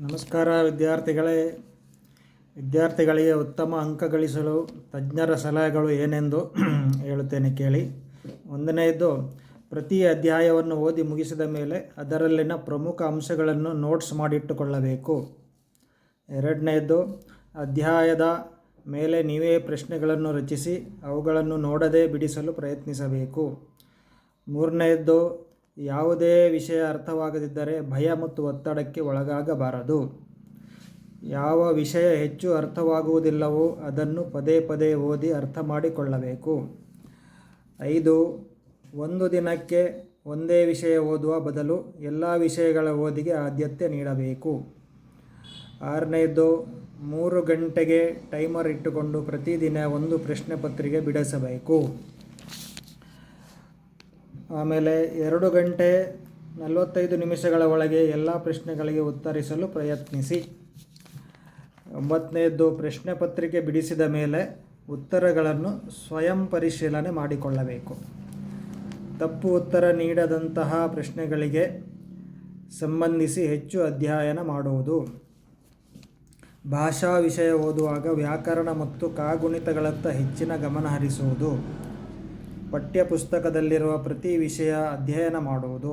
ನಮಸ್ಕಾರ ವಿದ್ಯಾರ್ಥಿಗಳಿಗೆ ಉತ್ತಮ ಅಂಕ ಗಳಿಸಲು ತಜ್ಞರ ಸಲಹೆಗಳು ಏನೆಂದು ಹೇಳುತ್ತೇನೆ ಕೇಳಿ. ಒಂದನೆಯದು, ಪ್ರತಿ ಅಧ್ಯಾಯವನ್ನು ಓದಿ ಮುಗಿಸಿದ ಮೇಲೆ ಅದರಲ್ಲಿನ ಪ್ರಮುಖ ಅಂಶಗಳನ್ನು ನೋಟ್ಸ್ ಮಾಡಿಟ್ಟುಕೊಳ್ಳಬೇಕು. ಎರಡನೆಯದು, ಅಧ್ಯಾಯದ ಮೇಲೆ ನೀವೇ ಪ್ರಶ್ನೆಗಳನ್ನು ರಚಿಸಿ ಅವುಗಳನ್ನು ನೋಡದೆ ಬಿಡಿಸಲು ಪ್ರಯತ್ನಿಸಬೇಕು. ಮೂರನೆಯದು, ಯಾವುದೇ ವಿಷಯ ಅರ್ಥವಾಗದಿದ್ದರೆ ಭಯ ಮತ್ತು ಒತ್ತಡಕ್ಕೆ ಒಳಗಾಗಬಾರದು. ಯಾವ ವಿಷಯ ಹೆಚ್ಚು ಅರ್ಥವಾಗುವುದಿಲ್ಲವೋ ಅದನ್ನು ಪದೇ ಪದೇ ಓದಿ ಅರ್ಥ ಮಾಡಿಕೊಳ್ಳಬೇಕು. 5. ಒಂದು ದಿನಕ್ಕೆ ಒಂದೇ ವಿಷಯ ಓದುವ ಬದಲು ಎಲ್ಲ ವಿಷಯಗಳ ಓದಿಗೆ ಆದ್ಯತೆ ನೀಡಬೇಕು. 6ನೇದು, 3 ಗಂಟೆಗೆ ಟೈಮರ್ ಇಟ್ಟುಕೊಂಡು ಪ್ರತಿದಿನ ಒಂದು ಪ್ರಶ್ನೆ ಪತ್ರಿಕೆ ಬಿಡಿಸಬೇಕು. ಆಮೇಲೆ 2 ಗಂಟೆ 45 ನಿಮಿಷಗಳ ಒಳಗೆ ಎಲ್ಲ ಪ್ರಶ್ನೆಗಳಿಗೆ ಉತ್ತರಿಸಲು ಪ್ರಯತ್ನಿಸಿ. 9ನೇದು, ಪ್ರಶ್ನೆ ಪತ್ರಿಕೆ ಬಿಡಿಸಿದ ಮೇಲೆ ಉತ್ತರಗಳನ್ನು ಸ್ವಯಂ ಪರಿಶೀಲನೆ ಮಾಡಿಕೊಳ್ಳಬೇಕು. ತಪ್ಪು ಉತ್ತರ ನೀಡದಂತಹ ಪ್ರಶ್ನೆಗಳಿಗೆ ಸಂಬಂಧಿಸಿ ಹೆಚ್ಚು ಅಧ್ಯಯನ ಮಾಡುವುದು. ಭಾಷಾ ವಿಷಯ ಓದುವಾಗ ವ್ಯಾಕರಣ ಮತ್ತು ಕಾಗುಣಿತಗಳತ್ತ ಹೆಚ್ಚಿನ ಗಮನ ಹರಿಸುವುದು. ಪಠ್ಯಪುಸ್ತಕದಲ್ಲಿರುವ ಪ್ರತಿ ವಿಷಯ ಅಧ್ಯಯನ ಮಾಡುವುದು.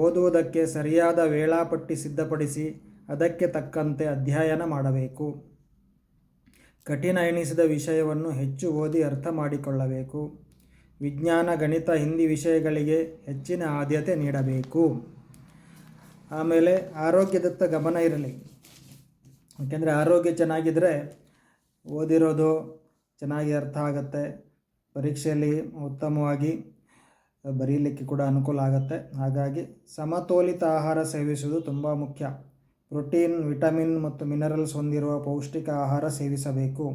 ಓದುವುದಕ್ಕೆ ಸರಿಯಾದ ವೇಳಾಪಟ್ಟಿ ಸಿದ್ಧಪಡಿಸಿ ಅದಕ್ಕೆ ತಕ್ಕಂತೆ ಅಧ್ಯಯನ ಮಾಡಬೇಕು. ಕಠಿಣ ಎನಿಸಿದ ವಿಷಯವನ್ನು ಹೆಚ್ಚು ಓದಿ ಅರ್ಥ ಮಾಡಿಕೊಳ್ಳಬೇಕು. ವಿಜ್ಞಾನ, ಗಣಿತ, ಹಿಂದಿ ವಿಷಯಗಳಿಗೆ ಹೆಚ್ಚಿನ ಆದ್ಯತೆ ನೀಡಬೇಕು. ಆಮೇಲೆ ಆರೋಗ್ಯದತ್ತ ಗಮನ ಇರಲಿ. ಯಾಕೆಂದರೆ ಆರೋಗ್ಯ ಚೆನ್ನಾಗಿದ್ದರೆ ಓದಿರೋದು ಚೆನ್ನಾಗಿ ಅರ್ಥ ಆಗುತ್ತೆ. ಪರೀಕ್ಷೆಯಲ್ಲಿ ಉತ್ತಮವಾಗಿ ಬರೀಲಿಕ್ಕೆ ಕೂಡ ಅನುಕೂಲ ಆಗುತ್ತೆ. ಹಾಗಾಗಿ ಸಮತೋಲಿತ ಆಹಾರ ಸೇವಿಸುವುದು ತುಂಬ ಮುಖ್ಯ. ಪ್ರೋಟೀನ್, ವಿಟಮಿನ್ ಮತ್ತು ಮಿನರಲ್ಸ್ ಹೊಂದಿರುವ ಪೌಷ್ಟಿಕ ಆಹಾರ ಸೇವಿಸಬೇಕು.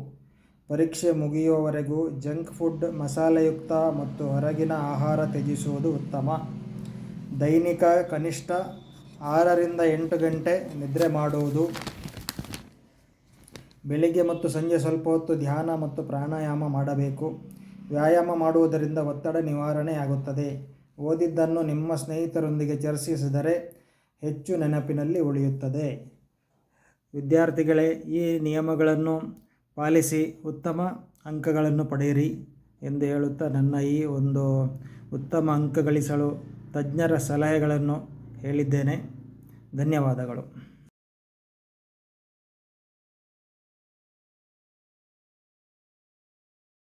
ಪರೀಕ್ಷೆ ಮುಗಿಯುವವರೆಗೂ ಜಂಕ್ ಫುಡ್, ಮಸಾಲೆಯುಕ್ತ ಮತ್ತು ಹೊರಗಿನ ಆಹಾರ ತ್ಯಜಿಸುವುದು ಉತ್ತಮ. ದೈನಿಕ ಕನಿಷ್ಠ 6ರಿಂದ 8 ಗಂಟೆ ನಿದ್ರೆ ಮಾಡುವುದು. ಬೆಳಿಗ್ಗೆ ಮತ್ತು ಸಂಜೆ ಸ್ವಲ್ಪ ಹೊತ್ತು ಧ್ಯಾನ ಮತ್ತು ಪ್ರಾಣಾಯಾಮ ಮಾಡಬೇಕು. ವ್ಯಾಯಾಮ ಮಾಡುವುದರಿಂದ ಒತ್ತಡ ನಿವಾರಣೆಯಾಗುತ್ತದೆ. ಓದಿದ್ದನ್ನು ನಿಮ್ಮ ಸ್ನೇಹಿತರೊಂದಿಗೆ ಚರ್ಚಿಸಿದರೆ ಹೆಚ್ಚು ನೆನಪಿನಲ್ಲಿ ಉಳಿಯುತ್ತದೆ. ವಿದ್ಯಾರ್ಥಿಗಳೇ, ಈ ನಿಯಮಗಳನ್ನು ಪಾಲಿಸಿ ಉತ್ತಮ ಅಂಕಗಳನ್ನು ಪಡೆಯಿರಿ ಎಂದು ಹೇಳುತ್ತಾ ನನ್ನ ಈ ಒಂದು ಉತ್ತಮ ಅಂಕ ಗಳಿಸಲು ತಜ್ಞರ ಸಲಹೆಗಳನ್ನು ಹೇಳಿದ್ದೇನೆ. ಧನ್ಯವಾದಗಳು.